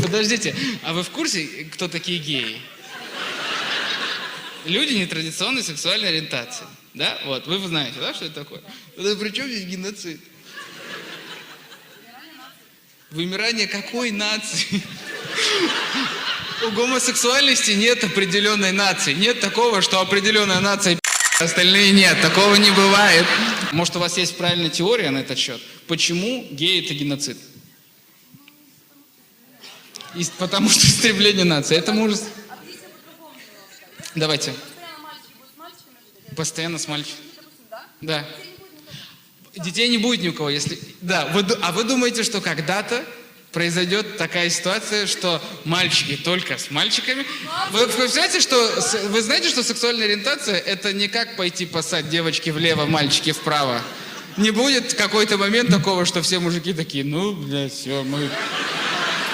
Подождите, а вы в курсе, кто такие геи? Люди нетрадиционной сексуальной ориентации. Да? Вот, вы знаете, да, что это такое? Да при чем здесь геноцид? Вымирание какой нации? У гомосексуальности нет определенной нации. Нет такого, что определенная нация остальные нет. Такого не бывает. Может, у вас есть правильная теория на этот счет? Почему гей – это геноцид? Потому что истребление нации. Это может... Давайте. Постоянно с мальчиками. Да. Детей не будет ни у кого, если... Да. А вы думаете, что когда-то произойдет такая ситуация, что мальчики только с мальчиками? Вы знаете, что сексуальная ориентация – это не как пойти поссать девочки влево, мальчики вправо. Не будет какой-то момент такого, что все мужики такие, ну, блядь, все, мы